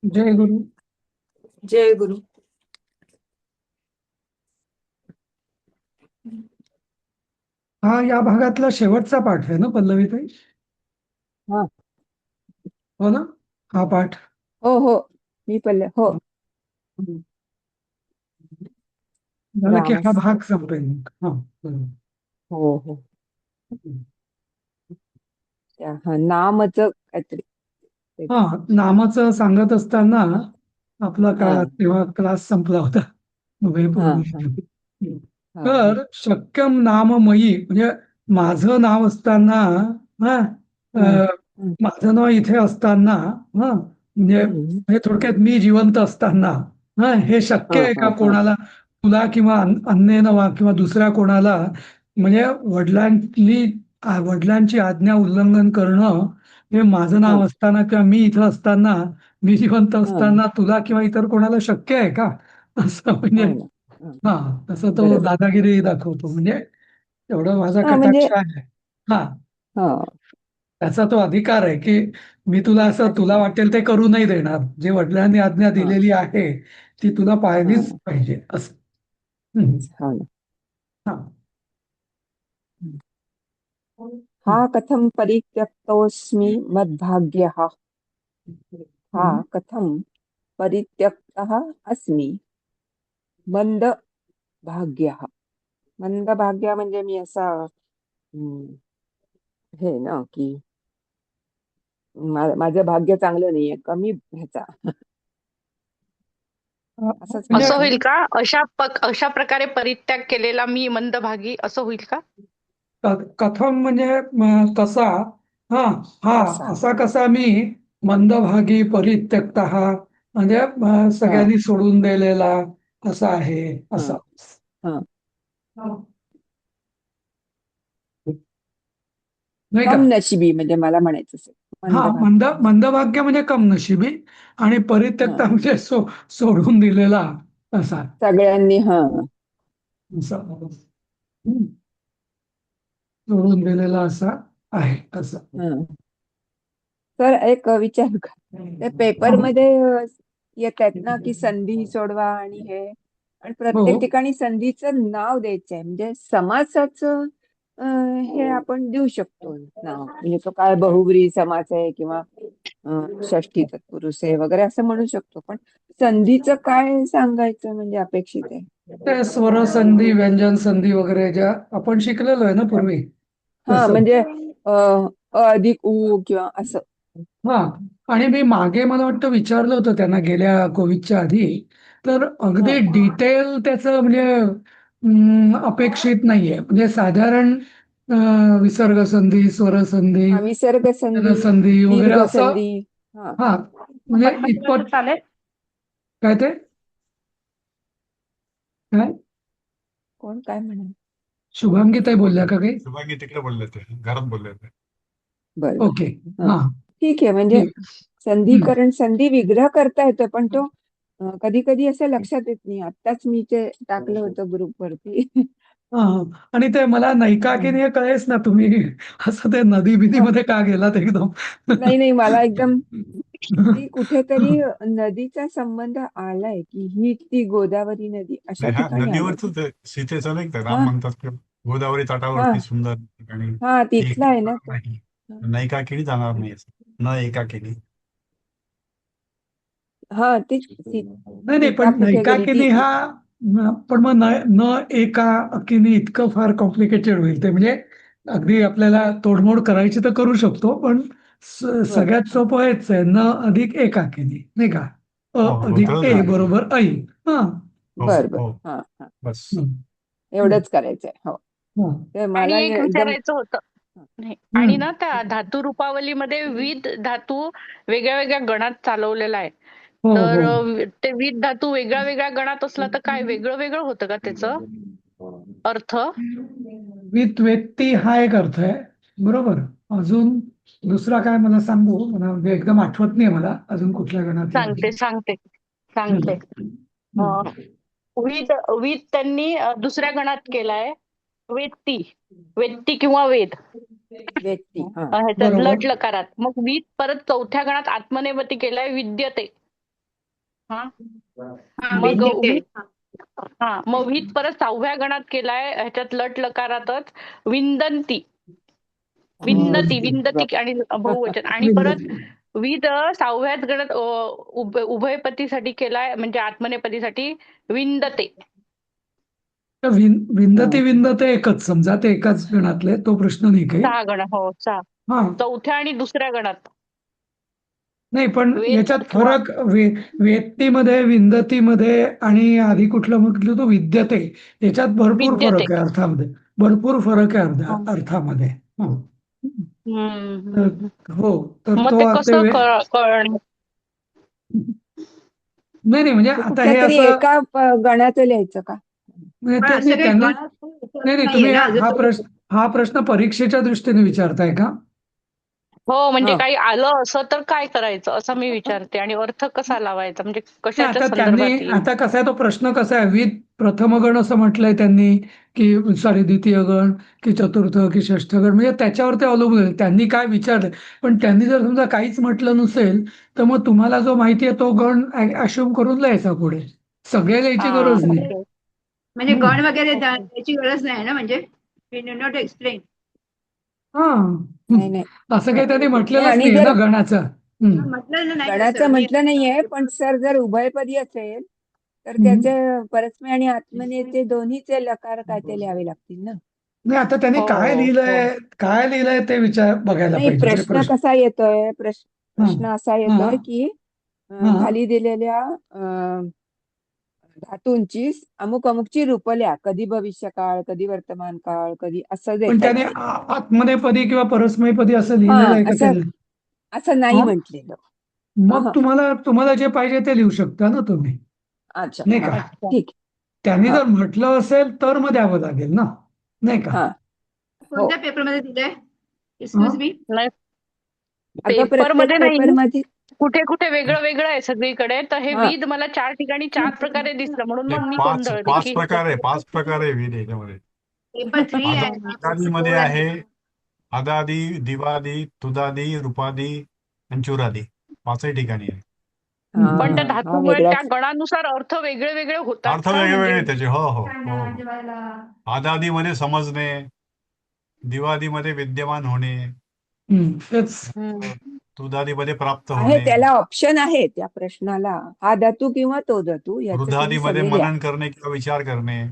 जय गुरु. जय गुरु. हा या भागातला शेवटचा पाठ आहे ना पल्लवी ताई? हा. हो ना? हा पाठ. हो हो. मी हो. हम्म. झालं की हा रामस. भाग संपेल मग. हा बरोबर. हो हो. हम्म. हा नामच काहीतरी ते. हा नामाचं सांगत असताना आपला हा का तेव्हा क्लास संपला होता उभय हा हा पूर्वी. हा हा तर शक्यम नाममयी म्हणजे माझं नाव असताना, हा हा. अ, हम्म, माझं नाव इथे असताना, हा म्हणजे हम्म. म्हणजे थोडक्यात मी जिवंत असताना, हा हे हा शक्य आहे हा का हा कोणाला, तुला किंवा अन्येन वा किंवा दुसऱ्या कोणाला, म्हणजे वडिलांची आज्ञा उल्लंघन करणं, हे माझं हा नाव असताना किंवा मी इथं असताना, मी जिवंत हा. असताना तुला किंवा इतर कोणाला शक्य आहे का? असं म्हणजे हो ना. हा. हा तसं तो बरोबर. दादागिरी दाखवतो. म्हणजे एवढा माझा हा म्हणजे कटाक्ष आहे. हा हा. त्याचा तो अधिकार आहे की मी तुला असं तुला अधिकार. वाटेल ते करू नाही देणार. जे वडिलांनी आज्ञा हा दिलेली आहे ती तुला पाळलीच हा. पाहिजे असं. हम्म. हो ना. हा. हम्म. हा हम्म. कथम परित्यक्तोऽस्मि मद्भाग्यः. हा हम्म. कथम परित्यक्तः अस्मि मंद भाग्यः. मंद भाग्य म्हणजे मी असा हे ना की माझं भाग्य चांगलं नाहीये, कमी ह्याचा असंच म्हणजे असं म्हणायचं होईल ना. का? अशा प्रकारे परित्याग केलेला मी मंदभागी असं होईल का? कथम म्हणजे कसा, हा हा कसा. असा कसा मी मंदभागी परित्यक्त म्हणजे हा सगळ्यांनी सोडून दिलेला असा आहे हा असा. हा. हा. नाही का? कम नशिबी म्हणजे मला म्हणायचं असेल हा मंद भाग्य म्हणजे. मंदभाग्य म्हणजे कमनशिबी आणि हा परित्यक्ता म्हणजे सोडून दिलेला असा. सगळ्यांनी. हा असा. हम्म. सोडून दिलेला असा आहे असं. हा. तर एक विचार का, ते पेपरमध्ये येत आहेत ना की संधी सोडवा आणि हे, आणि हो. प्रत्येक ठिकाणी संधीचं नाव द्यायचंय म्हणजे समासाचं हे आपण देऊ शकतो नाव. म्हणजे तो काय बहुव्रीही समास आहे किंवा षष्ठी तत्पुरुष आहे वगैरे असं म्हणू शकतो, पण संधीचं काय सांगायचं म्हणजे अपेक्षित आहे. ते स्वर संधी, व्यंजन संधी वगैरे ज्या आपण शिकलेलो आहे ना पूर्वी हा तसं. म्हणजे अ अधिक उ किंवा असं. हा आणि मी मागे मला वाटतं विचारलं होतं त्यांना गेल्या कोविडच्या आधी, तर हा अगदी डिटेल त्याचं म्हणजे अपेक्षित नाहीये. म्हणजे साधारण विसर्ग संधी, स्वर संधी, हा विसर्ग संधी, संधी वगैरे दीर्घ असं. संधी. हा. हा म्हणजे आपण म्हटलं तर इतपत. चालेल. काय ते काय कोण काय म्हणाल. शुभांगी ताई बोलल्या का काही? शुभांगी तिकडे बोलले, ते घरात बोलले ते. बरोबर. ओके. हा हा. ठीक आहे. म्हणजे संधिकरण, संधी विग्रह करता येतो, पण तो कधी कधी असं लक्षात येत नाही. आत्ताच मी ते टाकलं होतं ग्रुपवरती. हा आणि ते मला नैकाकिनी हे कळेच ना, तुम्ही असं ते नदी बिदीमध्ये का गेलात एकदम? नाही नाही, मला एकदम ती कुठेतरी नदीचा संबंध आलाय की ही ती गोदावरी नदी अशा नाही, हा ठिकाणी आलाय. नदीवरच ते सीतेचं नाही का, राम हा म्हणतात की गोदावरी हा तटावरती सुंदर ठिकाणी हा एक तिथला आहे ना तो. नाही, हा नाही का केली जाणार नाही असं, न एका केली. हा, ती नाही नाही, सीता पण कुठे गेली ती. नैकाकिनी हा पण मग न न एका अकिनी इतकं फार कॉम्प्लिकेटेड होईल ते. म्हणजे अगदी आपल्याला तोडमोड करायची तर करू शकतो, पण बर. सगळ्यात सोपं हेच आहे, न अधिक एकाकिनी नाही का? अ हो अधिक होतं ए झालं. बरोबर ऐ. हा. हो बर बर. हो. हा हा. बस. हम्म. हम्म. एवढंच करायचंय. हो. हा. तर मला आणि एक एकदम. विचारायचं होतं. नाही. आणि हम्म. ना त्या धातू रूपावलीमध्ये विद धातू वेगळ्या वेगळ्या गणात चालवलेला आहे. हो तर हो. ते विद धातू वेगळ्या वेगळ्या गणात असला तर काय वेगळं वेगळं होतं का त्याचं अर्थ? विथ व्यक्ती हा एक अर्थ आहे. बरोबर. अजून दुसरा काय मला सांगू, मला म्हणजे एकदम आठवत नाही मला अजून कुठल्या गणातला आहे. सांगते सांगते सांगते. हम्म. अं, हम्म. विद विद त्यांनी दुसऱ्या गणात केलाय. वेत्ती वेत्ती किंवा वेद व्यक्ती. हा ह्याच्यात बरोबर. लट लकारात. मग विद परत चौथ्या गणात आत्मनेपदी केलाय विद्यते. हा हा, मग विद्यते. वीत मग वीत परत 6व्या गणात केलाय ह्याच्यात लट लकारातच विंदंती विंदती विंदती आणि बहुवचन आणि परत विंदती. विद 6व्याच गणात उभयपतीसाठी केलाय म्हणजे आत्मनेपदीसाठी विंदते. तर विंदते विंदते एकच, समजा ते एकाच गणातले, तो प्रश्न नाही काही. 6 गण हो 6 हा, 4थ्या आणि 2ऱ्या गणात नाही पण वेद याच्यात किंवा फरक वेत्तीमध्ये, विंदतीमध्ये आणि आधी कुठलं म्हटलं तो विद्यते, याच्यात भरपूर विद्यते. फरक आहे अर्थामध्ये, भरपूर फरक आहे हं. अर्थामध्ये. हो. हम्म, तर हम्म, हम्म. हो, तर मग तो ते आता कसं कळणार? नाही नाही, म्हणजे ते आता कुठल्या हे तरी असं एका गणाचं लिहायचं का? म्हणजे पण ते असं नाही काही त्यांनी, गण विचारत नाही नाही, नाहीये तुम्ही ना अजून हा तो. प्रश्न परीक्षेच्या दृष्टीने विचारताय का? हो म्हणजे हा. काही आलं असं तर काय करायचं असं मी विचारते आणि अर्थ कसा लावायचा म्हणजे नाही, कशाच्या आता त्यांनी, संदर्भात येईल? आता कसा आहे तो प्रश्न कसा आहे, विथ प्रथम गण असं म्हटलंय त्यांनी, की सॉरी द्वितीय गण, की चतुर्थ, की षष्ठ गण, म्हणजे त्याच्यावर ते अवलंबून आहे त्यांनी काय विचारलं. पण त्यांनी जर समजा काहीच म्हटलं नसेल तर मग तुम्हाला जो माहिती आहे तो गण अश्युम करून लिहायचा पुढे, सगळे लिहायची हा गरज नाही. ओके म्हणजे हम्म. गण वगैरे ओके द्यायची गरज नाही ना, म्हणजे वी नीड नॉट एक्सप्लेन. हा, नाही नाही असं काही त्यांनी नाही. म्हटलेलंच आणि नाहीये जर ना गणाचं. म्हटलं ना नाही गणाचं तसं मी. म्हटलं नाहीये, पण सर जर उभयपदी असेल तर त्याचे परस्मै आणि आत्मनेचे दोन्हीचे लकार काय ते लिहावे लागतील ना. नाही, आता त्यांनी हो काय हो हो लिहिलंय, काय लिहिलंय ते बघायला नाही, पाहिजे, म्हणजे प्रश्न प्रश्न. कसा येतोय, हा प्रश्न असा हा येतोय की हा खाली दिलेल्या धातूंची अमुक अमुकची रूप लिहा, कधी भविष्यकाळ, कधी वर्तमान काळ, कधी असं पण देतायत त्याने ते. आत्मनेपदी किंवा परस्मैपदी असं हा, लिहिलेलं आहे का असं त्यांनी? असं नाही हा, म्हटलेलं. मग तुम्हाला जे पाहिजे ते लिहू शकता ना तुम्ही, अच्छा, नाही हा, का? अच्छा ठीक. त्यांनी हा जर म्हटलं असेल तर मग द्यावं लागेल ना, नाही का? हा हो. कोणत्या पेपरमध्ये दिलंय? हा? Excuse me. नाही अगं पेपर प्रत्येक मध्ये नाही पेपर मध्ये. कुठे कुठे वेगळं वेगळं आहे सगळीकडे तर हे हा विध मला 4 ठिकाणी 4 प्रकारे दिसलं म्हणून ते मग मी पाच गोंधळले पाच की प्रकार आहे, 5 प्रकार आहे विध याच्यामध्ये. पेपर 3 आहे हम्म. ना, आदादीमध्ये 4 आहे आहे. आदादी, दिवादी, तुदादी, रूपादी आणि चुरादी, 5ही ठिकाणी आहे. पण त्या हा धातूमुळे त्या वेगळाच. गणानुसार अर्थ वेगळे वेगळे होतात अर्थ का वेगळे म्हणजे वेगळे त्याचे. हो हो हो हो. आदादीमध्ये समजणे, दिवादीमध्ये विद्यमान होणे, तेच. तुदादीमध्ये प्राप्त आहे, होणे, त्याला ऑप्शन आहे त्या प्रश्नाला, हा धातू किंवा तो धातू, याचं तुम्ही वृद्धादीमध्ये सगळे लिहा. मनन करणे किंवा विचार करणे,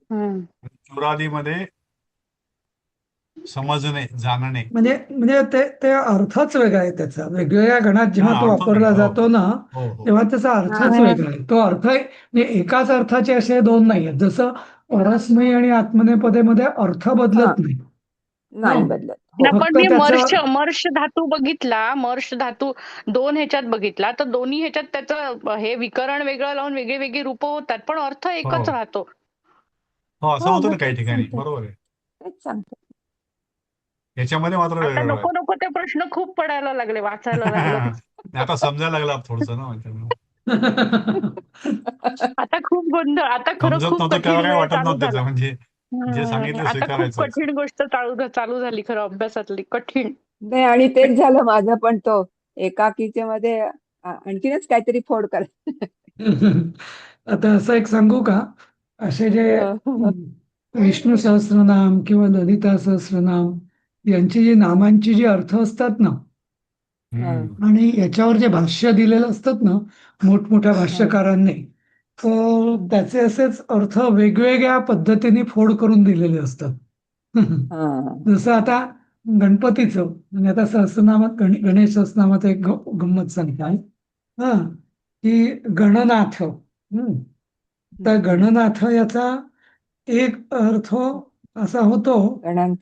हम्म. चुरादीमध्ये समजणे, जाणणे. म्हणजे म्हणजे ते अर्थच वेगळा आहे त्याचा, वेगवेगळ्या गणात जेव्हा हा, तो अर्थ वापरला वेगळा. हो जातो ना, हो हो. तेव्हा त्याचा हा. अर्थच वेगळा आहे. तो अर्थ म्हणजे एकाच अर्थाचे असे दोन नाही आहेत, जसं परस्मै आणि आत्मनेपदेमध्ये अर्थ हा, बदलत नाही. हा, नाही बदलत. ना हो. पण फक्त मी त्याचं मर्श धातू बघितला, मर्श धातू 2 ह्याच्यात बघितला तर दोन्ही ह्याच्यात त्याचं हे विकरण वेगळं लावून वेगळी वेगळी रूप होतात पण अर्थ एकच हो राहतो. हो, असं हो, होतं मग ना काही तेच ठिकाणी, सांगते, बरोबर आहे. तेच सांगते. याच्यामध्ये मात्र आता वेगळं आहे. नको नको ते प्रश्न खूप पडायला लागले, वाचायला लागलं. आता समजायला लागला थोडस ना त्यामुळे. आता खूप गोंधळ, आता खरं समजत खूप नव्हतं तेव्हा कठीण काही वेळ वाटत चालू नव्हतं झाला. त्याचं, म्हणजे जे सांगितलं आता खूप स्वीकारायचं. कठीण गोष्ट चालू झाली खरं अभ्यासातली कठीण. नाही, आणि तेच झालं माझं पण, तो एकाकीच्या मध्ये आणखीनच काहीतरी फोड कर. आता असं एक सांगू का, असे जे विष्णू सहस्रनाम किंवा ललिता सहस्रनाम यांची जी नामांची जी अर्थ असतात ना, हम्म. आणि याच्यावर जे भाष्य दिलेलं असतात ना मोठमोठ्या भाष्यकारांनी, तर त्याचे असेच अर्थ वेगवेगळ्या पद्धतीने फोड करून दिलेले असतात. जसं आता गणपतीचं, म्हणजे आता सहस्रनामात गणेश सहस्रनामात एक गंमत सांगताय, हा, की गणनाथ. तर गणनाथ याचा एक अर्थ असा होतो, गणांक.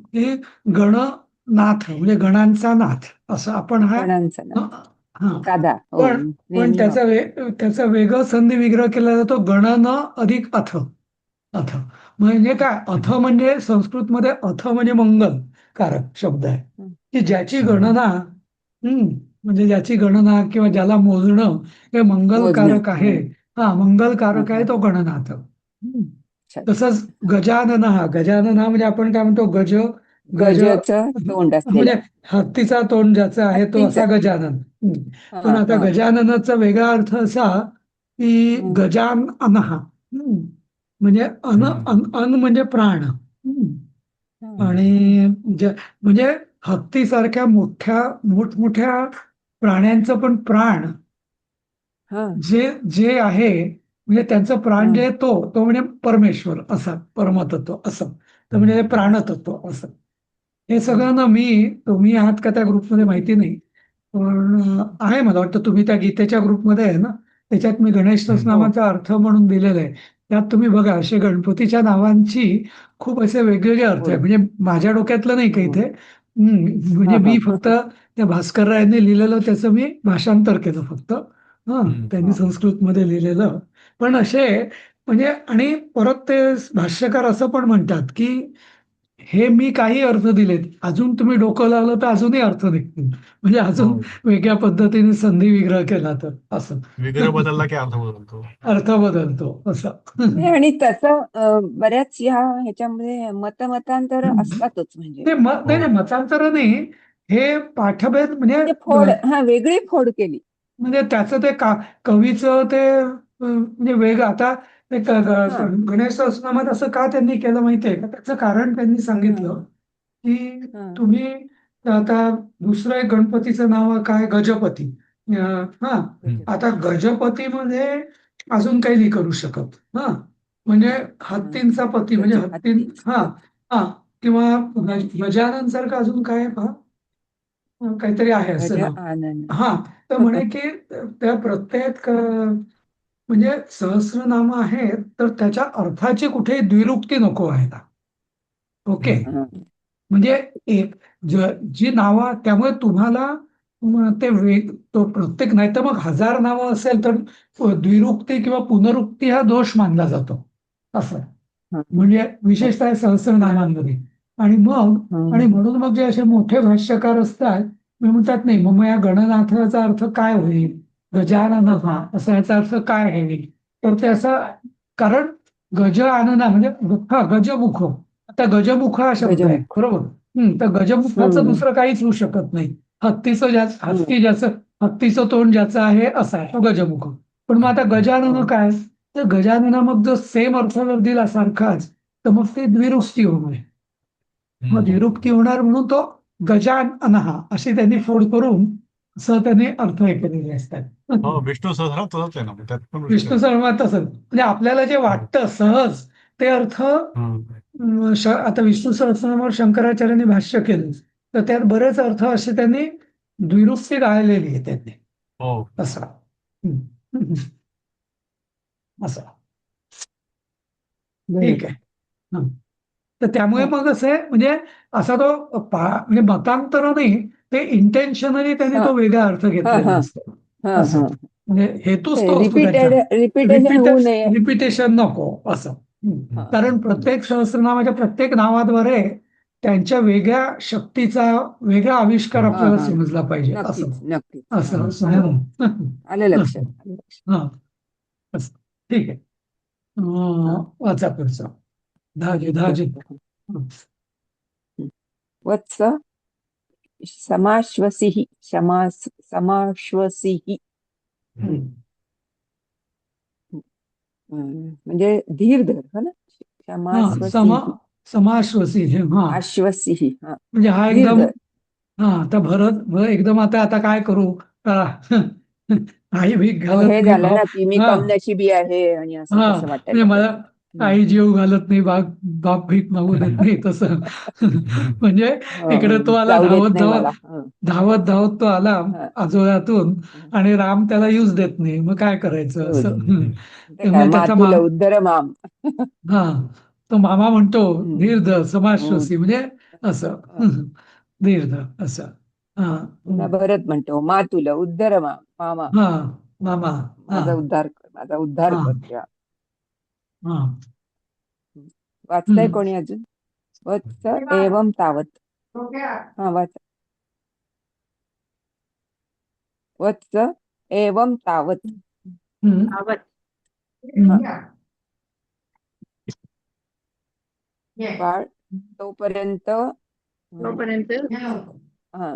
की गणनाथ म्हणजे गणांचा नाथ, असं आपण हा. गणांचा ना. हा, गाधा. हो, पण पण नेहमी त्याचा वेगळं संधी विग्रह केला जातो, गणन अधिक अथ. अथ म्हणजे काय, अथ म्हणजे संस्कृतमध्ये अथ म्हणजे मंगल कारक शब्द आहे, की ज्याची गणना, म्हणजे ज्याची गणना किंवा ज्याला मोजणं हे मोजणं. मंगलकारक आहे. हा, मंगलकारक आहे तो गणनाथ. अच्छा. तसंच गजानन, हा गजानन म्हणजे आपण काय म्हणतो, गज गज गजचं तोंड म्हणजे असलेला. हत्तीचा तोंड ज्याचा आहे तो असा हत्तीचं. गजानन. हा पण आता हा. गजाननाचा वेगळा अर्थ असा की गजान अनहा. म्हणजे अन म्हणजे प्राण. हा. आणि म्हणजे हत्तीसारख्या मोठमोठ्या प्राण्यांचं पण प्राण हा. जे जे आहे म्हणजे त्यांचं प्राण जे हा. आहे तो म्हणजे परमेश्वर असा परमतत्व असं. तर म्हणजे ते प्राणतत्व असं. हे सगळं ना तुम्ही आहात का त्या ग्रुपमध्ये माहिती नाही. पण आहे मला वाटतं तुम्ही त्या गीतेच्या ग्रुपमध्ये आहे ना. त्याच्यात मी गणेश हो. सहस्रनामाचा अर्थ म्हणून दिलेला आहे. त्यात तुम्ही बघा असे गणपतीच्या नावांची खूप असे वेगवेगळे अर्थ आहे. थोडं. म्हणजे माझ्या डोक्यातलं नाही का हो. इथे. म्हणजे हा मी हा. फक्त त्या भास्कर रायांनी लिहिलेलं त्याचं मी भाषांतर केलं फक्त. त्यांनी हा. संस्कृतमध्ये लिहिलेलं. पण असे म्हणजे आणि परत ते भाष्यकार असं पण म्हणतात की हे मी काही अर्थ दिलेत अजून तुम्ही डोकं लावलं तर अजूनही अर्थ निघतील. म्हणजे अजून वेगळ्या पद्धतीने संधी विग्रह केला तर असं विग्रह बदलला की अर्थ बदलतो. अर्थ बदलतो असं. नाही, आणि तसं बऱ्याच ह्याच्यामध्ये मतमतांतर असतातच म्हणजे. ते मत नाही नाही, मतांतर नाही. हे पाठभेद म्हणजे म्हणजे फोड, हा, वेगळी फोड केली. म्हणजे त्याचं ते कवीचं ते म्हणजे वेगळं आता ते हा. गणेश सहस्रनामात असं का त्यांनी केलं माहितीये का त्याचं कारण त्यांनी हा. सांगितलं की हा. तुम्ही आता दुसरं एक गणपतीचं नाव काय गजपती. हा आता गजपतीमध्ये अजून काही नाही करू शकत. म्हणजे हत्तींचा पती म्हणजे हत्तीच. हा हा किंवा गजानन सारखं अजून काय पहा काहीतरी आहे गज असं नाव. आनंद. हा तर म्हणे की त्या प्रत्येक म्हणजे सहस्रनाम आहेत तर त्याच्या अर्थाची कुठेही द्विरुक्ती नको आहे का. ओके. हा. म्हणजे एक जी नावं त्यामुळे तुम्हाला ते तो प्रत्येक नाही तर मग 1000 नावं असेल तर द्विरुक्ती किंवा पुनरुक्ती हा दोष मानला जातो असं. हा. म्हणजे विशेषतः सहस्रनामांमध्ये आणि हा. म्हणून मग जे असे मोठे भाष्यकार असतात मी म्हणतात नाही मग या गणनाथाचा अर्थ काय होईल गजानन हा असा याचा अर्थ काय होईल तर ते असं कारण गज आनना म्हणजे गजमुख आता गजमुख हा शब्द आहे गजमुख. बरोबर. तर गजमुखाचं दुसरं काहीच होऊ शकत नाही. हत्तीचं तोंड ज्याचं आहे असा आहे तो गजमुख. पण मग आता गजानन काय तर गजानना मग जो सेम अर्थ जर दिला सारखाच तर मग ते द्विरुक्ती होणार. मग द्विरुक्ती होणार म्हणून तो गजान अनहा अशी त्यांनी फोड करून असं त्यांनी अर्थ हे केलेले असतात. हो, विष्णू सहस्त्र तसंच आहे ना, त्यात पण विष्णू विष्णू सहस्रनामात तसंच म्हणजे आपल्याला जे वाटतं सहज ते अर्थ आता विष्णू सहस्रनामावर शंकराचार्यांनी भाष्य केलं तर त्यात बरेच अर्थ असे त्यांनी द्विरुक्ती गाळलेली आहे त्यांनी हो. असं असं ठीक आहे. तर त्यामुळे मग असं आहे म्हणजे असा तो म्हणजे मतांतर नाही ते इंटेन्शनली त्यांनी तो वेगळा अर्थ हा घेतलेला हा असतो हा असं. हा. म्हणजे हेतूच तो असतो त्याचा रिपिटेशन होऊ नये. रिपिटेशन नको असं. हा. कारण प्रत्येक सहस्रनामाच्या प्रत्येक नावाद्वारे त्यांच्या वेगळ्या शक्तीचा वेगळा आविष्कार हा आपल्याला हा. समजला पाहिजे असं नक्कीच नक्कीच. असं आलं लक्षात, आलं लक्षात. हा असं. ठीक आहे. हा. वाचा पुढचा धाजे धाजे. बरं. वत्स समाश्वसिः समाश्वसिः. म्हणजे धीर धर, हो ना. समाश्वसिः. समाश्वसी हे आश्वसिः. हा. म्हणजे हा धीर एकदम धर. आता भरत एकदम आता काय करू आई भीक मग घालत हे नाही झालं भाऊ. ना की मी हा कमनशिबी आहे आणि असं हा तसं म्हणजे वाटायला मला पाहिजे. आई जीव घालत नाही बाप भीक मागू देत नाही तसं म्हणजे इकडे तो आला जाऊ देत धावत नाही धावत मला. धावत धावत तो आला हा. आजोळ्यातून आणि राम त्याला यूज देत नाही मग काय करायचं हो. असं. ते काय त्यामुळे त्याचा मातुल उद्धर माम. हा तो मामा म्हणतो हम्म. धीर हम्म. समाश्वसी म्हणजे असं धीर असं. हा पुन्हा भरत म्हणतो मातुल उद्धर माम, मामा हा मामा हा माझा उद्धार कर, माझा उद्धार हा कर देवा. हा वाचताय कोणी अजून? वत्स एवम तावत. हा, वाचा. वत्स एवम तावत. बाळ तोपर्यंत तोपर्यंत हा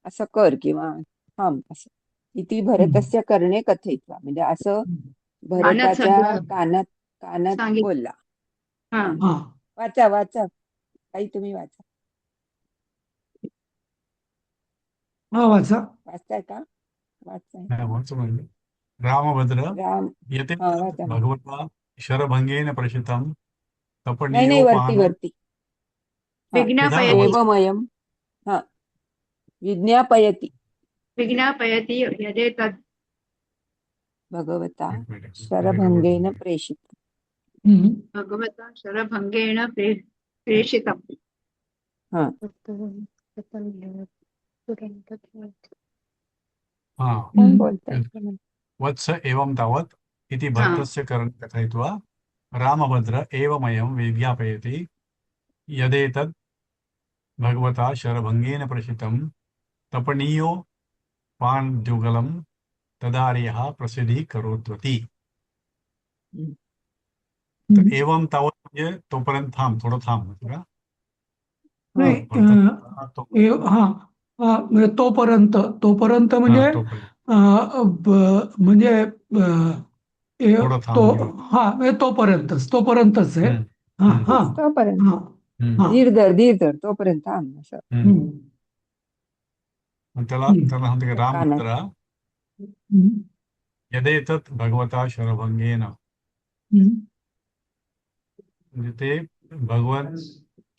असं कर किंवा थांब असं. इति भरतस्य कर्णे कथयित्वा, म्हणजे असं कानात भरताच्या सांगितलं. कानात कानात सांगितलं. बोलला. हा हा वाचा वाचा, काही तुम्ही वाचा. हा वाचा. वाचताय का? वाचताय. म्हणजे रामभद्र राम येते हा वाचा. भगवता शरभंगेन प्रशितम नाही वरती तपनीयोपान वरती. हा विज्ञापयती एवमयम. हा विज्ञापयती विज्ञापयती यदे तद् भगवता एक मिनिट. शरभंगेन प्रेषित. हम्म. भगवता शरभंगेन प्रेषितम्. हा हा कोण बोलतंय? वत्स एवं तावत् इति हा. भरतस्य कर्णे कथयित्वा रामभद्र एवमयं विज्ञापयति यदेतद् भगवता शरभंगेन प्रशितं तपनीयो पानद्युगलं तदार्यः प्रसिद्धीकरोत्वती. तर एवं तावत् म्हणजे तोपर्यंत थांब, थोडं थांब का? नाही हा हा म्हणजे तोपर्यंत तोपर्यंत म्हणजे म्हणजे थोडं तो थांब. हा म्हणजे तोपर्यंतच आहे. हा हा तोपर्यंत हा हा धीर धर तोपर्यंत थांब असं. त्याला म्हणते की कानात. रामभद्रा यदेतत् भगवता शरभंगेन, म्हणजे ते भगवान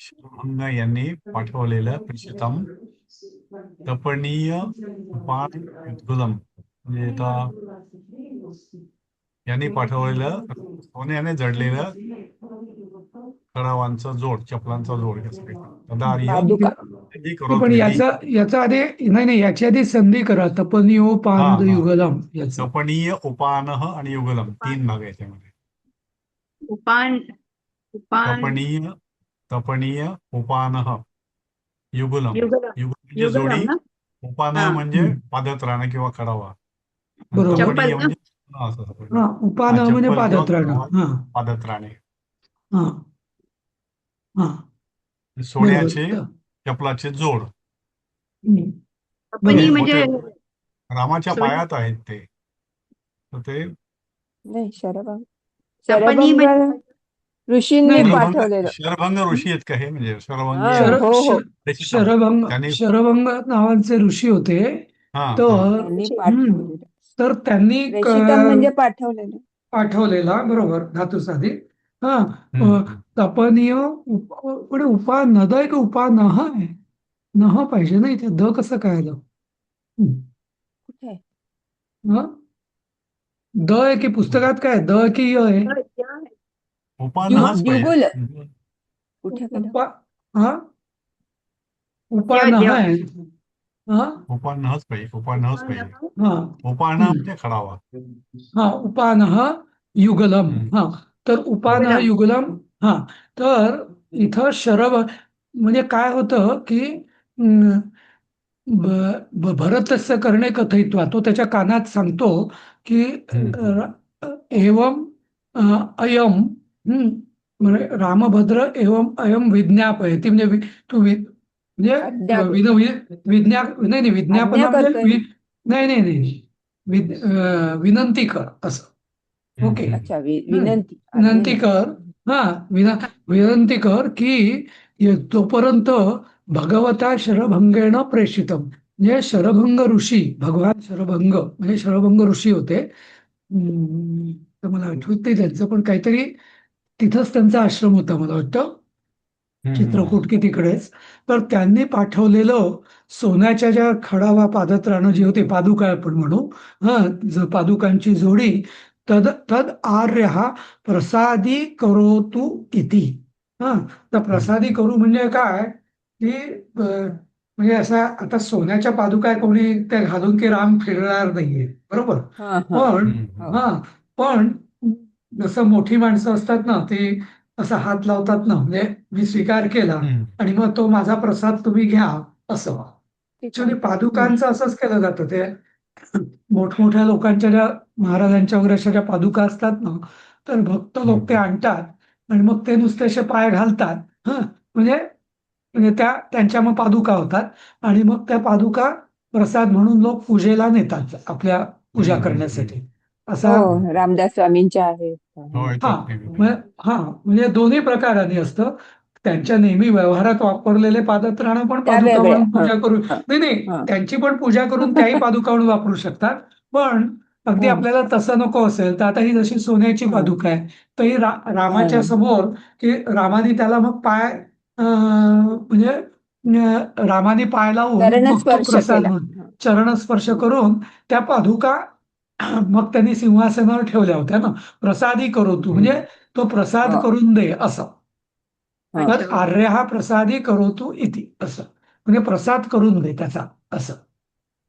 शरभंग यांनी पाठवलेलं प्रशितम तपनीय उपान उद्गुलम, म्हणजे यांनी पाठवलेलं सोन्याने जडलेलं खडावांचा जोड, चपलांचा जोड तदार्य पादुका. पण याचा आधी नाही याच्या आधी संधी करा. तपनीयो पान युगलम याचं. तपनीय उपानह आणि युगलम 3 भाग आहे त्यामध्ये. उपान तपनीय उपानह युगलम. युगलम म्हणजे जोडी, ना? उपानह म्हणजे पादत्राण किंवा खडावा. बरोबर. तपनीय चप्पल ना? म्हणजे उपान म्हणजे चप्पल किंवा पादत्राण. पादत्राणे. हा हा सोन्याचे चपलाचे जोड. तपनी म्हणजे रामाच्या पायात आहेत ते. तर ते नाही शरभंग तपनी म्हणजे ऋषींनी पाठवलेलं. शरभंग ऋषी आहेत का हे? म्हणजे शरभंग नावाचे ऋषी होते. तर त्यांनी प्रेषितम म्हणजे पाठवलेला, बरोबर, धातुसाधी. हा तपनीय पुढे उपा नद आहे की उपा नह आहे? नह पाहिजे ना इथे, द कसं काय आलं? कुठे द आहे की पुस्तकात काय द की य आहे? द्युगुल कुठे उपानह आहे. उपानहच पाहिजे. उपानह म्हणजे खडावा. उपानह युगलम. तर उपानह युगलम. तर इथं शरभ म्हणजे काय होतं की भरतस्य कर्णे कथयित्वा, तो त्याच्या कानात सांगतो की एवम अयम म्हणजे रामभद्र एवम अयम विज्ञापयती, म्हणजे तू म्हणजे विज्ञापना म्हणजे नाही विनंती कर असं. ओके. विनंती कर. विनंती कर की तोपर्यंत भगवता शरभंगेन प्रेषितम, म्हणजे शरभंग ऋषी, भगवान शरभंग म्हणजे शरभंग ऋषी होते. तर मला आठवत नाही त्यांचं, पण काहीतरी तिथंच त्यांचा आश्रम होता मला वाटतं, चित्रकूट की तिकडेच. तर त्यांनी पाठवलेलं सोन्याच्या ज्या खडावा पादत्राणं जी होती, पादुका आपण म्हणू, पादुकांची जोडी, तद आर्य प्रसादी करोतु इति. तर प्रसादी करू म्हणजे काय की म्हणजे असा आता सोन्याच्या पादुका कोणी त्या घालून की राम फिरणार नाहीये, बरोबर. पण जसं मोठी माणसं असतात ना, ती असा हात लावतात ना, म्हणजे मी स्वीकार केला आणि मग तो माझा प्रसाद तुम्ही घ्या असं. ऍक्च्युली पादुकांचं असंच केलं जातं. ते मोठमोठ्या लोकांच्या ज्या महाराजांच्या वगैरे अशा ज्या पादुका असतात ना, तर भक्त लोक ते आणतात आणि मग ते नुसते असे पाय घालतात. म्हणजे म्हणजे त्यांच्या मग पादुका होतात आणि मग त्या पादुका प्रसाद म्हणून लोक पूजेला नेतात आपल्या पूजा करण्यासाठी असा. हो, रामदास स्वामींच्या आहेत. हो हा येतात ते. म्हणजे दोन्ही प्रकाराने असतं. त्यांच्या नेहमी व्यवहारात वापरलेले पादत्राणं पण त्या पादुका वेगळ्या. म्हणून हा, पूजा करू. हा, नाही नाही, हा. त्यांची पण पूजा करून त्याही पादुका म्हणून वापरू शकतात. पण अगदी हा, आपल्याला तसं नको असेल तर आता ही जशी सोन्याची हा, पादुका आहे तर ही रामाच्या हा. समोर की रामाने त्याला मग पाय म्हणजे रामाने पाय लावून चरण मग तो स्पर्श प्रसाद केला. म्हणून हा, चरणस्पर्श हम्म, करून त्या पादुका मग त्यांनी सिंहासनावर ठेवल्या होत्या ना. प्रसादी करोतु म्हणजे तो प्रसाद हो, करून दे असं. हा, तर अच्छा. आर्य हा प्रसादी करोतु इति असं म्हणजे प्रसाद करून दे त्याचा असं.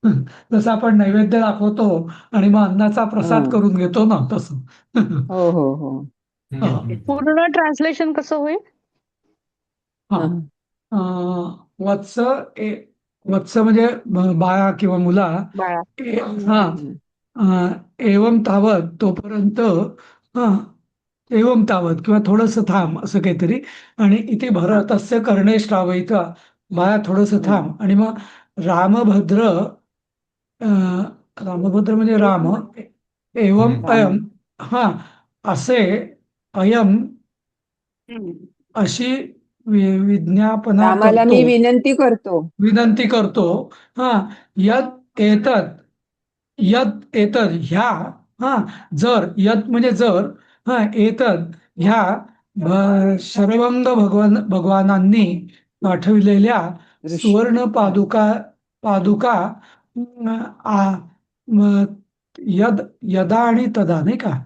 हं. जसं आपण नैवेद्य दाखवतो आणि मग अन्नाचा हा. प्रसाद करून घेतो ना तसं. हो हो हो. हा. पूर्ण ट्रान्सलेशन कसं होईल? हा. हा, वत्स वत्स म्हणजे बाळा किंवा मुला. बाळा. हा. हम्म, एवम तावत तोपर्यंत. हा. एवम तावत किंवा थोडंसं थांब असं काहीतरी. आणि इथे हा. भरतस्य कर्णे श्रावयित्वा बाळा थोडंसं हम्म, थांब आणि मग रामभद्र. अं, रामभद्र म्हणजे राम. एवम राम. अयम. हा. असे अयम हम्म. अशी विज्ञापना रामाला करतो. मी विनंती करतो. विनंती करतो. हा. यत एतत. यत एतद ह्या. हा. जर यत म्हणजे जर. हा. एतद ह्या शरभंग भगवानांनी पाठविलेल्या ऋषी. सुवर्ण पादुका पादुका आ, म, यदा आणि तदा नाही का.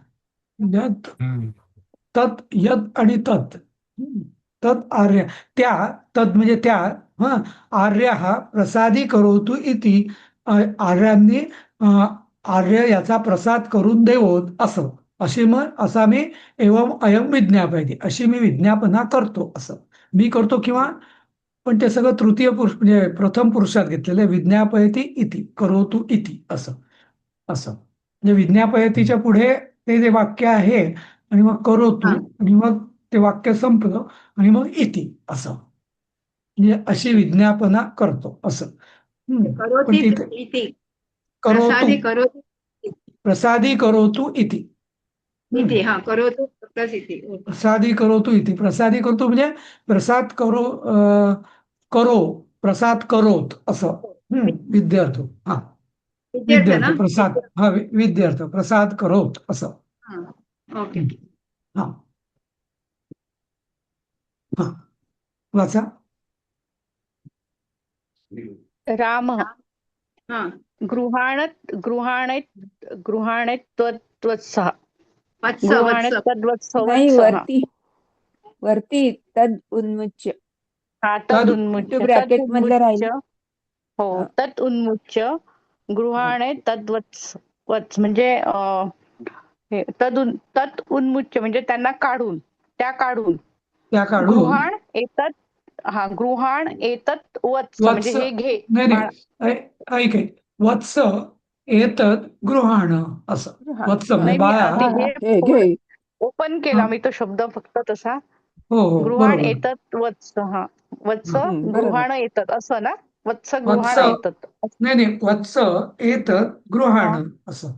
यद हम्म. तत् यद आणि तत्. तत् आर्य त्या. तद म्हणजे त्या. हा. आर्य हा प्रसादी करोतु इति. आर्यांनी आर्य याचा प्रसाद करून देवोत असं. अशी मग असा मी एवम अयम विज्ञापयते अशी मी विज्ञापना करतो असं मी करतो किंवा. पण ते सगळं तृतीय पुरुष म्हणजे प्रथम पुरुषात घेतलेलं विज्ञापयती इति करोतु इति असं. असं म्हणजे विज्ञापयतीच्या पुढे ते जे वाक्य आहे आणि मग करोतु हा. आणि मग ते वाक्य संपलं आणि मग इति असं म्हणजे अशी विज्ञापना करतो असं. पण करोति तिथे इति करोतु प्रसादी करोति प्रसादी करोतु इति. इति. हा, करोतु प्लस इति. ओके. प्रसादी करोतु इति. प्रसादी करतो म्हणजे प्रसाद करो प्रसाद करोत असं. विद्यार्थ. हा. विद्यार्थ विद्यार्थ ना. प्रसाद. हा. विद्यार्थ प्रसाद करोत असं. हा. ओके. हं. हा. हा. वाचा. राम हा. गृहाणे त्वत्सः वत्स गृहाणे वत्स. नाही, तद्वत्सवत्सः. वरती तद उन्मुच्य. हा. तद ते तदुन्मुच्य ब्रॅकेट मधलं तदुन्मुच्य. राहिलं. हो. हा, तत् उन्मुच्य हा. गृहाणे तद्वत्स म्हणजे तत् उन्मुच्य म्हणजे त्यांना काढून त्या काढून त्या काढून गृहाण एतत्. हा. गृहाण एतत् वत्स म्हणजे वत्स हे घे नाही बाळा. नाही ऐक वत्स एतद गृहाण असं. हा, वत्स हा, म्हणजे नाही मी बाळा. ते हा, हे हे घे. ओपन हा. केला मी तो शब्द फक्त तसा. हो हो गृहाण बरोबर. एतत् वत्स. हा. वत्स हा. बरोबर. गृहाण येतात असं ना. वत्स वत्स गृहाण येतात. नाही नाही वत्स एतद गृहाण हा. असं.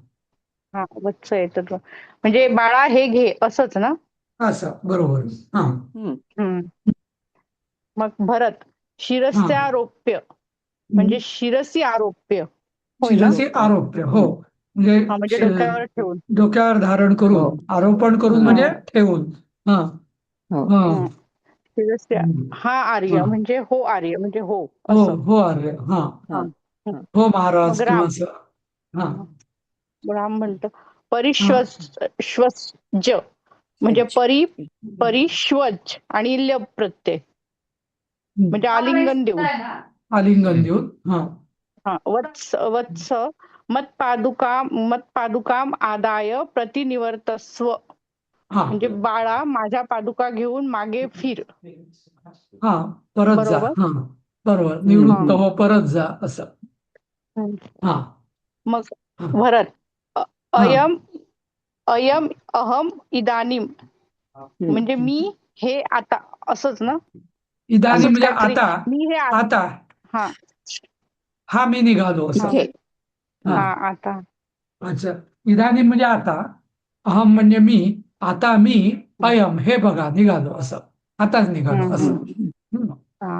हा. वत्स येतात म्हणजे बाळा हे घे असंच ना. असं बरोबर. हा. हम्म. हम्म. मग भरत हा. शिरस्यारोप्य म्हणजे शिरसी आरोप्य होय ना. शिरसी आरोप्य. हो. हम्म. म्हणजे हा. म्हणजे डोक्यावर ठेवून. डोक्यावर धारण हो. करून आरोपण करून हा. म्हणजे ठेवून. हा. हो. हा. शिरस्या. हम्म. हा आर्य हा. म्हणजे हो आर्य म्हणजे हो हो असं. हो अरे हा. हा, हा. हा. हो मग महाराज किंवा राम. असं. हा. राम म्हणतो हा. परिश्वज म्हणजे षड्ज. परिश्वज आणि ल्य प्रत्यय म्हणजे आलिंगन देऊन. आलिंगन देऊन. हा. हा. वत्स वत्स मत्पादुकाम आदाय प्रतिनिवर्तस्व हा. म्हणजे बाळा माझ्या पादुका घेऊन मागे फिर. हा. परत जा. बरोबर. हा. बरोबर. हम्म, निवृत्त हम्म. हो परत जा असं. हा. मग हा. भरत हा. अयम अयम अहम इदानीम हम्म. म्हणजे मी हे आता असंच ना. इदानीं असंच म्हणजे काहीतरी. आता मी हे आता हा हा मी निघालो असं. इथे हा हा आता अच्छा. इदानीं म्हणजे आता, अहम म्हणजे मी, आता मी, अयम हे बघा निघालो असं, आताच निघालो असं. हम्म. हम्म.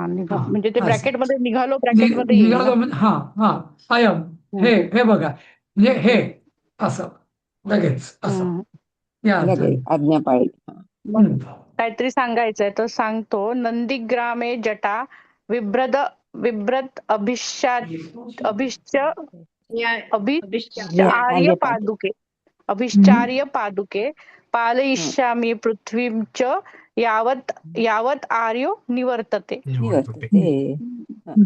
निघा हा म्हणजे ते असं ब्रॅकेटमध्ये निघालो ब्रॅकेटमध्ये येईल ना. निघालो म्हणजे हा हा अयम हे हम्म, हे बघा म्हणजे हे असं लगेच असं हम्म. या अर्थाने. लगेच आज्ञा पाळली. मग हम्म. काहीतरी सांगायचंय तर सांगतो. नंदीग्रामे जटा विभ्रद विभ्रत अभिश्च या अभिष्ट अभिश्चार्य पादुके अभिश्चार्य पादुके पालयिष्यामि पृथ्वीं च यावत् यावत् आर्यो निवर्तते. निवर्तते.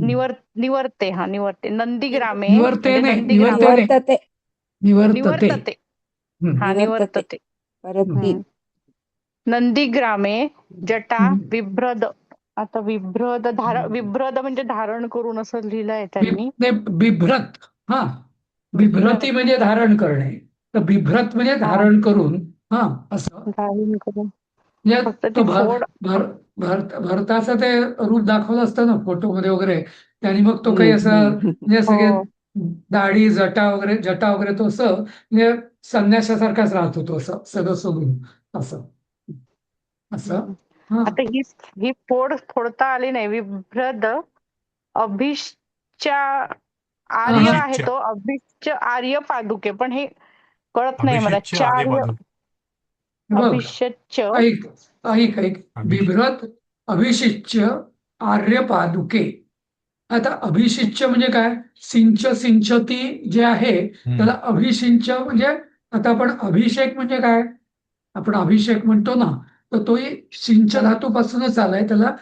निवर्ते निवर्ते नंदीग्रामे म्हणजे निवर्तेने नंदीग्राम निवर्तते निवर्तते. निवर्तते. हम्म. निवर्तते परत ती हम्म. नंदीग्रामे जटा हम्म. विभ्रद. आता विभ्रद म्हणजे धारण करून असं लिहिलंय बि- त्यांनी. नाही, बिभ्रत. हा बिभ्रती म्हणजे धारण करणे, तर बिभ्रत म्हणजे हा, धारण करून हा असं. धारण करून म्हणजे फक्त तो ती फोड. भरताचं ते रूप दाखवलं असतं ना फोटोमध्ये वगैरे, त्यांनी मग तो काही असं म्हणजे सगळे हो. दाढी जटा वगैरे तो असं म्हणजे संन्यासासारखाच राहत होतो असं सगळं सोडून असं असं. हा आता ही फोड फोडता आली नाही. विभ्रद अभिश्चा आर्य आहे अभिषिच्य तो. अभिश्च आर्य पादुके, पण हे कळत नाही मला. अभिषिच्य आर्य चार्य पादुके. बघ अभिषच्च ऐक ऐक ऐक अभिषिच्य. बिभ्रत अभिषिच्य आर्य पादुके. आता अभिषिच्य म्हणजे काय, सिंचती जे आहे त्याला अभिषिंच म्हणजे, आता आपण अभिषेक म्हणजे काय, आपण अभिषेक म्हणतो ना, तर तोही सिंच धातूपासूनच आलाय, त्याला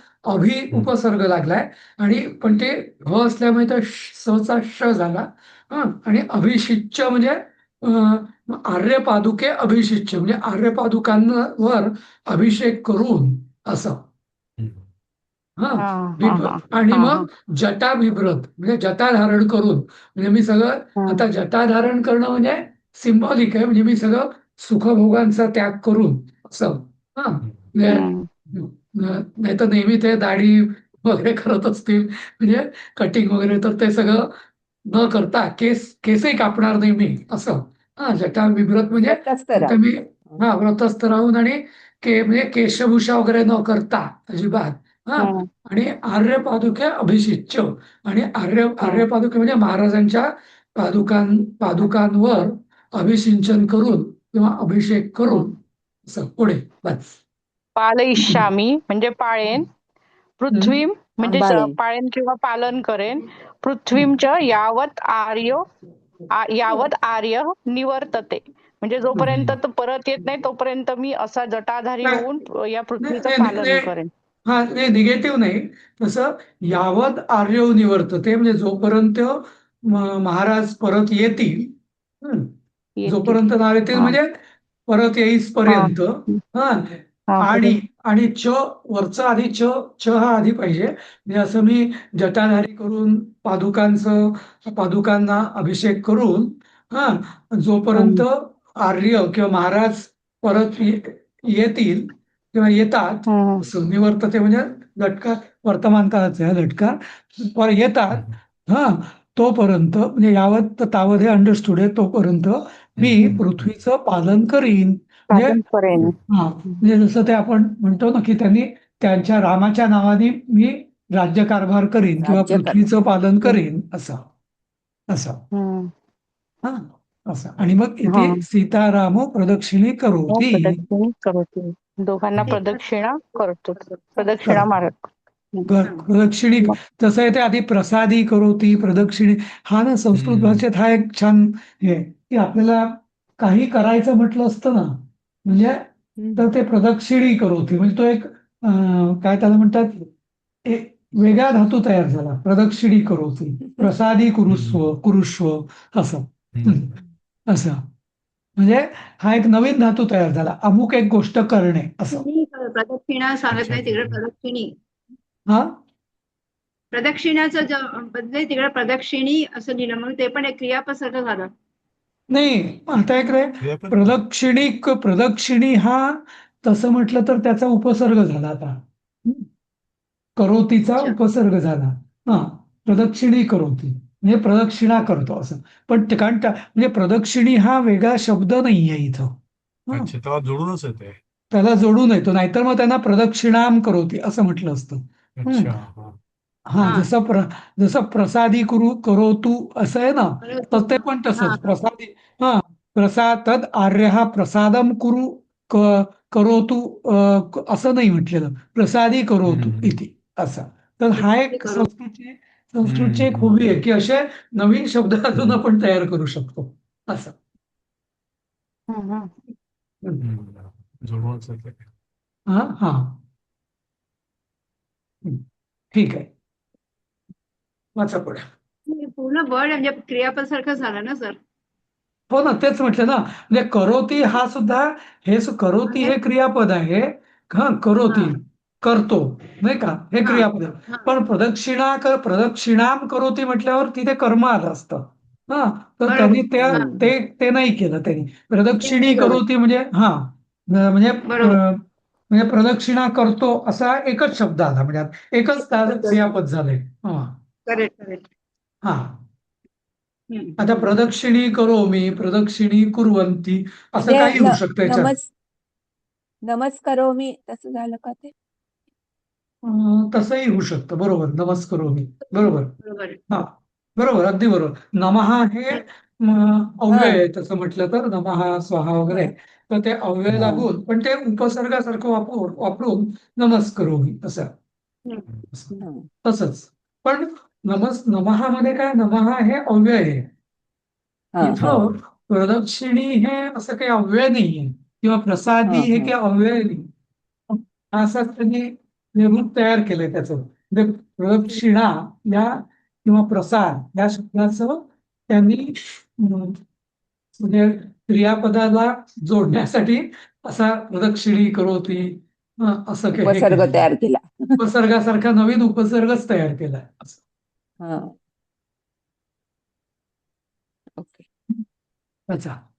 उपसर्ग लागलाय आणि पण ते ह असल्यामुळे तो चा श झाला. आणि अभिषिच्य म्हणजे आर्य पादुके अभिषिच्य म्हणजे आर्य पादुकांवर अभिषेक करून असं. हा हा हा हा आणि हा मग जटा बिभ्रत म्हणजे जटा धारण करून, म्हणजे मी सगळं हा आता जटा धारण करणं म्हणजे सिंबॉलिक आहे, म्हणजे मी सगळं सुखभोगांचा त्याग करून असं. हा म्हणजे हम्म. नाही तर नेहमी ते दाढी वगैरे करत असतील म्हणजे कटिंग वगैरे, तर ते सगळं न करता केसही कापणार नाही मी असं. हा जटा बिभ्रत म्हणजे व्रतस्थ आता राहून मी व्रतस्थ राहून आणि म्हणजे केशभूषा वगैरे न करता अजिबात. हा हम्म. आणि आर्य पादुके अभिषिच्य आणि आर्य पादुके म्हणजे महाराजांच्या पादुकांवर अभिषिंचन करून किंवा अभिषेक करून असं पुढे बस. पालयिष्यामी म्हणजे पाळेन. पृथ्वीम म्हणजे सांभाळेन पाळेन किंवा पालन करेन. पृथ्वींच यावत आर्य निवर्तते. म्हणजे जोपर्यंत तो परत येत नाही तोपर्यंत मी असा जटाधारी नाही होऊन या पृथ्वीचं नाही पालन नाही करेन. हा नाही निगेटिव्ह नाही तसं. यावत आर्य निवर्तते म्हणजे जोपर्यंत महाराज परत येतील. हं. येतील. जोपर्यंत नाव येतील हा म्हणजे परत हा येईसपर्यंत. हा हा आणि आणि वरचा आधी च हा आधी पाहिजे, म्हणजे असं मी जटाधारी करून पादुकांना अभिषेक करून हा जोपर्यंत आर्य किंवा महाराज परत येतील किंवा येतात, असं निवर्तते म्हणजे लटका वर्तमान काळाचा आहे लटका येतात. हा तोपर्यंत म्हणजे यावत तावत हे अंडरस्टूड आहे, तोपर्यंत मी पृथ्वीचं पालन करीन. म्हणजे पालन करेन. म्हणजे जसं ते आपण म्हणतो ना की त्यांनी त्यांच्या रामाच्या नावाने मी राज्यकारभार करीन किंवा राज्य कर पृथ्वीचं पालन करीन असं असं. हम्म. हा असं. आणि मग हा इथे सीताराम प्रदक्षिणे हो, करोती. प्रदक्षिणा करतो. दोघांना प्रदक्षिणा करतो. प्रदक्षिणा मारत. प्रदक्षिणी मग तसं आहे ते आधी प्रसादी करोती प्रदक्षिणी. हा ना संस्कृत भाषेत हा एक छान हे आहे, की आपल्याला काही करायचं म्हटलं असतं ना म्हणजे तर ते प्रदक्षिणी करोती म्हणजे तो एक काय त्याला म्हणतात, एक वेगळा धातू तयार झाला. प्रदक्षिणी करोती प्रसादी कुरुस्व असं. असं म्हणजे हा एक नवीन धातू तयार झाला, अमुक एक गोष्ट करणे असं. प्रदक्षिणा सांगत नाही तिकडे प्रदक्षिणी. हा प्रदक्षिणाचं बदले तिकडे प्रदक्षिणी असं लिहिलं, मग ते पण एक क्रियापद झालं. नाही आता एक रे प्रदक्षिणी हा तसं म्हटलं तर त्याचा उपसर्ग झाला आता. करोतीचा अच्छा. उपसर्ग झाला. हा, प्रदक्षिणी करोती म्हणजे प्रदक्षिणा करतो असं. पण कारण म्हणजे प्रदक्षिणी हा वेगळा शब्द नाहीये इथं. हं. अच्छा, तेव्हा जोडूनच येते. त्याला जोडून येतो, नाहीतर मग त्यांना प्रदक्षिणाम करोती असं म्हटलं असतं. हं. अच्छा. हा. हा, हा. जसं प्रसादी करोतू असं आहे ना, बरोबर. तर ते पण हा, तसंच हा. प्रसादी. हा, तद आर्य हा प्रसादम करोतू असं नाही म्हटलेलं, प्रसादी करोतू हम्म. इति असं. तर हा ते एक करू. संस्कृतची एक खूबी आहे की असे नवीन शब्द अजून आपण तयार करू शकतो असं. हं. जोडूनच येते. हा हा. ठीक आहे, वाचा पुढे. पूर्ण वर्ड म्हणजे क्रियापद सारखं झालं ना सर. हो ना, तेच म्हटलं ना, म्हणजे करोती हा सुद्धा करोती हे क्रियापद आहे. हा, करोती हा. करतो नाही का, हे हा. क्रियापद आहे. हा. पण प्रदक्षिणाम करोती म्हटल्यावर तिथे कर्म आलं असतं. हा, तर त्यांनी बरोबर. हा. ते नाही केलं त्यांनी. ते नाही प्रदक्षिणी करू. करोती म्हणजे हा, म्हणजे बरोबर. म्हणजे प्रदक्षिणा करतो असा एकच शब्द आला, म्हणजे एकच क्रियापद झालंय. हा करेक्ट करेक्ट. हा. आता प्रदक्षिणी करोमि, प्रदक्षिणी कुर्वन्ति असं म्हणजे काही होऊ शकतं याच्यात. नमस्कारोमी तसं झालं का ते? तसंही होऊ शकतं, बरोबर. नमस्करोमि, बरोबर. बरोबर. हा, बरोबर, अगदी बरोबर. नमः हे अव्यय आहे तसं म्हटलं तर, नमः स्वाहा वगैरे. तर ते अव्यय हा. लागून, पण ते उपसर्गासारखं वापरून नमस्करोमि असं. हा. तसंच. पण नमः मध्ये काय, नमः हे अव्यय आहे. हा. हा. इथं प्रदक्षिणी हे असं काही अव्यय नाहीये, किंवा प्रसादी हा. हे हा. काही अव्यय नाही. असं त्यांनी रूप तयार केलंय त्याचं. म्हणजे प्रदक्षिणा या किंवा प्रसाद या शब्दाचं त्यांनी म्हणजे क्रियापदाला जोडण्यासाठी असा प्रदक्षिणी करोती असं हे उपसर्ग केलेलं आहे. तयार केला. उपसर्गासारखा नवीन उपसर्गच तयार केलाय असं. हा. ओके. अच्छा.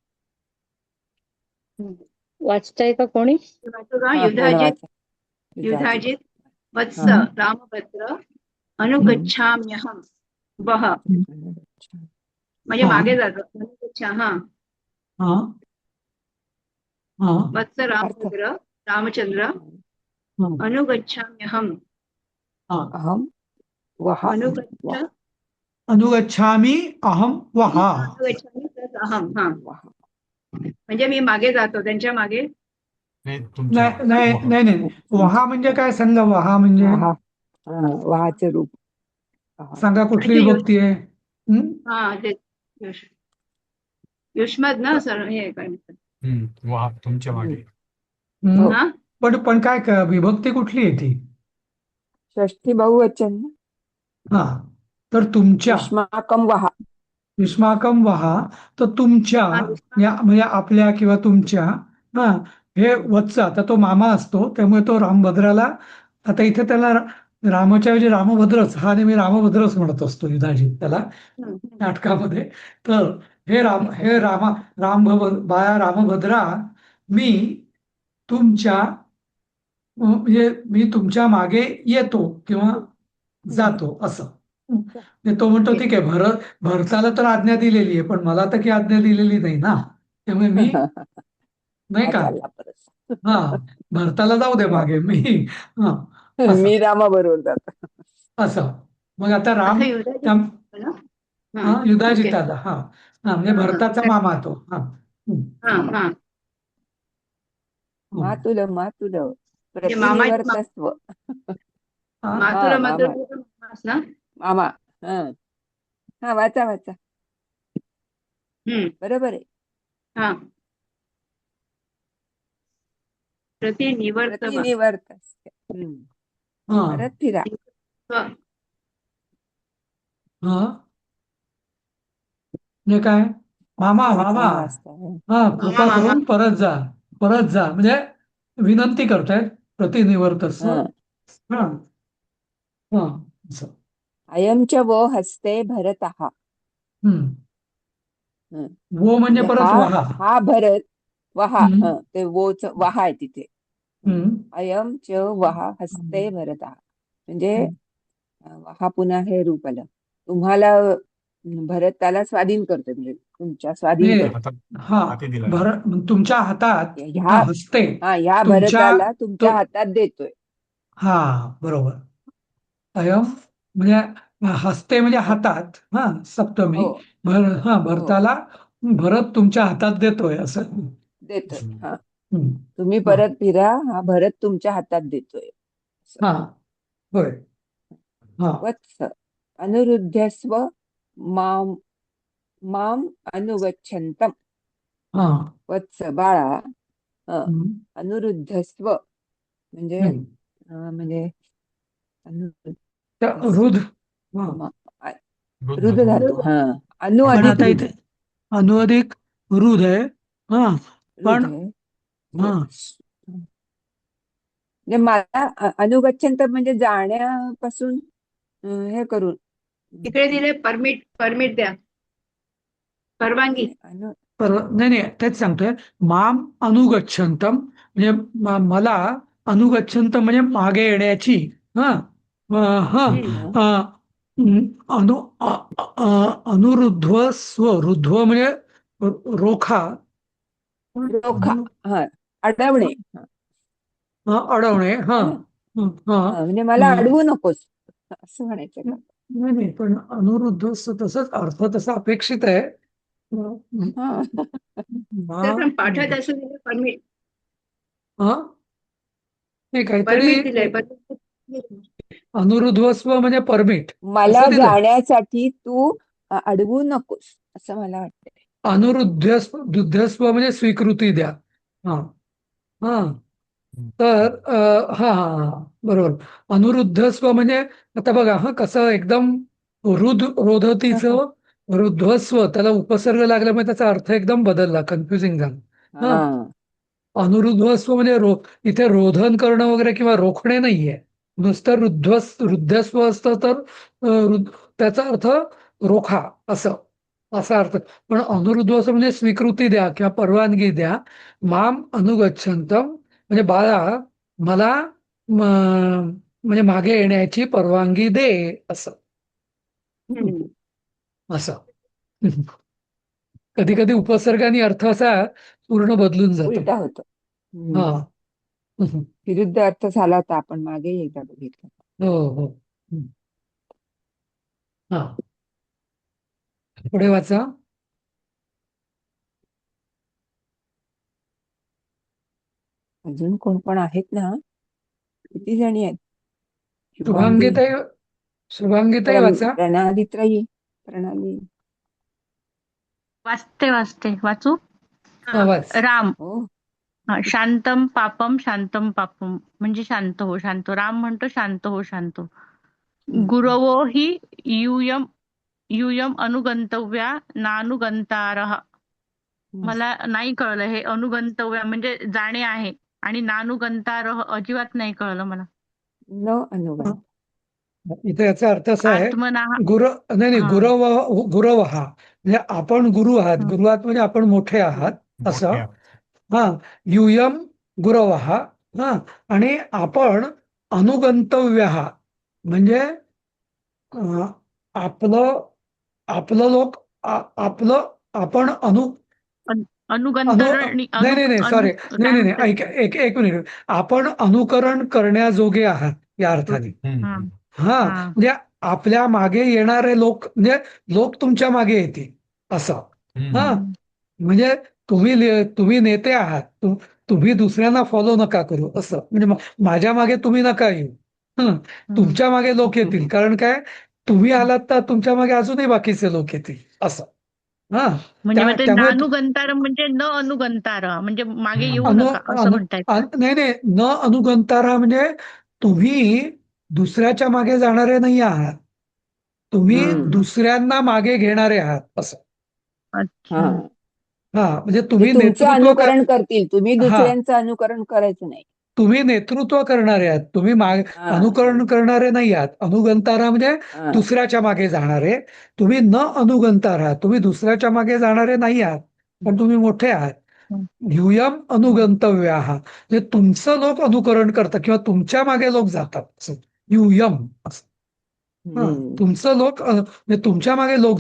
वाचताय का कोणी? हा, कोण युधाजित वाचा? युधाजित. युधाजित वत्स हा. रामभद्र अनुगच्छाम्यहं वह. म्हणजे हा मागे जातो. अनुगच्छा. हा. हा हा वत्स अर्थ. रामभद्र रामचंद्र हा अनुगच्छाम्यहं. हा. अहम वहा. अनुगच्छ. अनुगच्छामि अहम वहा. अनुगच्छामि प्लस अहम. हा, वहा. म्हणजे मी मागे जातो त्यांच्या मागे. नाही, तुमच्या नाही नाही मागे. नाही नाही, वहा म्हणजे काय सांगा. वहा म्हणजे वहा. हा, वहाचे रूप. वहा. सांगा, कुठली अच्छा, विभक्ती आहे. हा ते युष्मद ना सर हे काय म्हणतात. वा, तुमच्या मागे. हो. हा. पण काय विभक्ती कुठली आहे ती. षष्ठी बहुवचन ना? हा, तर तुमच्या. युष्माकम वहा. युष्माकम वहा, तर तुमच्या हा, म्हणजे आपल्या किंवा तुमच्या. हा, हे वत्स, आता तो मामा असतो त्यामुळे तो रामभद्राला, आता इथे त्याला रामाच्या ऐवजी रामभद्रच, हा नेहमी रामभद्रच म्हणत असतो युधाजित त्याला नाटकामध्ये. तर हे बाळा रामभद्रा, मी तुमच्या म्हणजे मी तुमच्या मागे येतो किंवा जातो असं. म्हणजे तो म्हणतो, ठीक आहे, भरताला तर आज्ञा दिलेली आहे, पण मला तर काही आज्ञा दिलेली नाही ना, त्यामुळे मी नाही हा, का. चालला परत. हा, भरताला जाऊ दे मागे, मी हा असं मी रामा बरोबर जातो. असं. मग आता राम आता युधाजित ना. ओके. युधाजिताला, हा हा, म्हणजे हा, भरताचा मामा तो. हा हा, हा. मातुल मातुल म्हणजे मामा प्रतिनिवर्तस्व. मातुला हा, मामा. मातुला ना. मामा. हा. हा, वाचा वाचा. बरोबर आहे. हा. प्रतिनिवर्तव. प्रतिनिवर्तस्व. हा परत फिरा. हा, म्हणजे काय, मामा मामा, मामा असतं. हा, मामा कृपा मामा. करून परत जा म्हणजे विनंती करतायत, प्रतिनिवर्तस्व. हम्म. हा हा असं. अयं च वो हस्ते भरतः. हम्म. हं. वो म्हणजे परत हा वहा. हा भरत वहा. हम्म. ते वोच वहा आहे तिथे. हम्म. अयं च वहा हस्ते भरतः म्हणजे हा पुन्हा हे रूप आलं. तुम्हाला भरताला स्वाधीन करतो, म्हणजे तुमच्या स्वाधीन नाही, करतो. हातात हा हाती दिला. तुमच्या हातात ह्या हस्ते ह्या तुमच्या भरताला तुमच्या तो हातात देतोय. हा बरोबर. अयम म्हणजे हस्ते म्हणजे हातात, सप्तमी. हो हो भरताला भरत तुमच्या हातात देतोय असं. देतोय. हा, हम्म. तुम्ही हा परत फिरा, हा भरत तुमच्या हातात देतोय. असं. हा होय. हा वत्स अनुरुध्यस्व माम माम अनुगच्छन्तम. हा वत्स बाळा, हम्म. अनुरुद्धस्व म्हणजे हम्म. म्हणजे त्या अनुरुद्धस्व रुध हा. रुध वृद्ध धातू. हा, अनु पण अधिक आता रुध. इथे अनुवादिक रुध आहे. हा रुध पण आहे. हा म्हणजे मला अनुगच्छन्त म्हणजे जाण्यापासून हे करून. इकडे दिले परमिट, परमिट द्या, परवानगी. नाही नाही तेच सांगतोय. माम अनुगच्छन्तम म्हणजे मला अनुगच्छन्तम म्हणजे मागे येण्याची. हा हा हम्म. अनु अनुरुध्व स्व रुध्व म्हणजे रोखा. रोखा. हा, अडवणे. अडवणे. हा है ना? हा म्हणजे मला अडवू नकोस असं म्हणायचं का? नाही नाही पण अनुरुद्ध तसंच अर्थ तसा अपेक्षित आहे. हा. तर पण पाठात असं दिलं परमिट, हा नाही काहीतरी परमिट दिलंय. परमिट. अनुरुध्वस्व म्हणजे परमिट मला असं दिलंय. जाण्यासाठी तू अडवू नकोस असं मला वाटतंय. दुध्यस्व म्हणजे स्वीकृती द्या. हा हा तर बरोबर. अनुरुद्धस्व म्हणजे आता बघा कसं एकदम रोधतीचं रुध्वस्व त्याला उपसर्ग लागल्यामुळे त्याचा अर्थ एकदम बदलला, कन्फ्युजिंग झाला. हा हा. अनुरुध्वस्व म्हणजे इथे रोधन करणं वगैरे किंवा रोखणे नाहीये. नुसतं रुद्धस्व असतं तर त्याचा अर्थ रोखा असं असा अर्थ. पण अनुरुध्वस्व म्हणजे स्वीकृती द्या किंवा परवानगी द्या. माम अनुगच्छन्तम म्हणजे बाळा मला म्हणजे मागे येण्याची परवानगी दे असं. हम्म. असं कधी कधी उपसर्ग आणि अर्थ असा पूर्ण बदलून जातो. उलटा होतो. हा विरुद्ध अर्थ झाला होता, आपण मागे एकदा बघितलं. हो हो. हा पुढे वाचा. अजून कोण कोण आहेत ना? किती जणी आहेत? शुभांगी, शुभांगीताई शुभांगीताई वाचा. प्रणाली. प्रणाली. वाचते वाचू. वाच. राम. हो. शांतम पापम म्हणजे शांत हो, शांत हो. राम म्हणतो शांत हो, शांत हो. गुरवो हि यूयम यूयम अनुगंतव्या नानुगंतारः. मला नाही कळलं हे अनुगंतव्या म्हणजे जाणे आहे, आणि नानुगंतारः अजिबात नाही कळलं मला. न अनुगंत. इथे याचा अर्थ असा आहे. आत्मना. नाही हा. गुरव हा म्हणजे आपण गुरु आहात. गुरु आहात म्हणजे आपण मोठे आहात असं. मोठ्या. हा युयम गुरव हा आणि आपण अनुगंतव्य म्हणजे आपलं आपलं लोक आपलं आपण अनुगंतारणी नाही सॉरी. काय नाही म्हणतात? एक मिनिट. आपण अनुकरण करण्याजोगे आहात या अर्थाने. हा. हा म्हणजे आपल्या मागे येणारे लोक म्हणजे लोक तुमच्या मागे येतील असं. हा म्हणजे तुम्ही नेते आहात. तुम्ही दुसऱ्यांना फॉलो नका करू असं. म्हणजे माझ्या मागे तुम्ही नका येऊ. तुमच्या मागे लोक येतील. कारण काय, तुम्ही आलात तर तुमच्या मागे अजूनही बाकीचे लोक येतील असं. हा म्हणजे मग ते त्यामुळे नानुगंतार म्हणजे न अनुगंतार म्हणजे मागे येऊ नका असं म्हणतायत का? नाही न अनुगंतारा म्हणजे तुम्ही दुसऱ्याच्या मागे जाणारे नाही आहात. तुम्ही दुसऱ्यांना मागे घेणारे आहात असं. अच्छा. म्हणजे म्हणजे तुम्ही तुमचं नेतृत्व अनुकरण करतील, तुम्ही हा दुसऱ्यांचं अनुकरण करायचं नाही. तुम्ही नेतृत्व करणारे आहात. तुम्ही अनुकरण करणारे नाही आहात. अनुगंतारा म्हणजे दुसऱ्याच्या मागे जाणारे. तुम्ही न अनुगंतार आहात. तुम्ही दुसऱ्याच्या मागे जाणारे नाही आहात, पण तुम्ही मोठे आहात. ह्यूयम अनुगंतव्य म्हणजे तुमचं लोक अनुकरण करतात किंवा तुमच्या मागे लोक जातात. यूयम असं. हा, हम्म. तुमचं लोक म्हणजे तुमच्या मागे लोक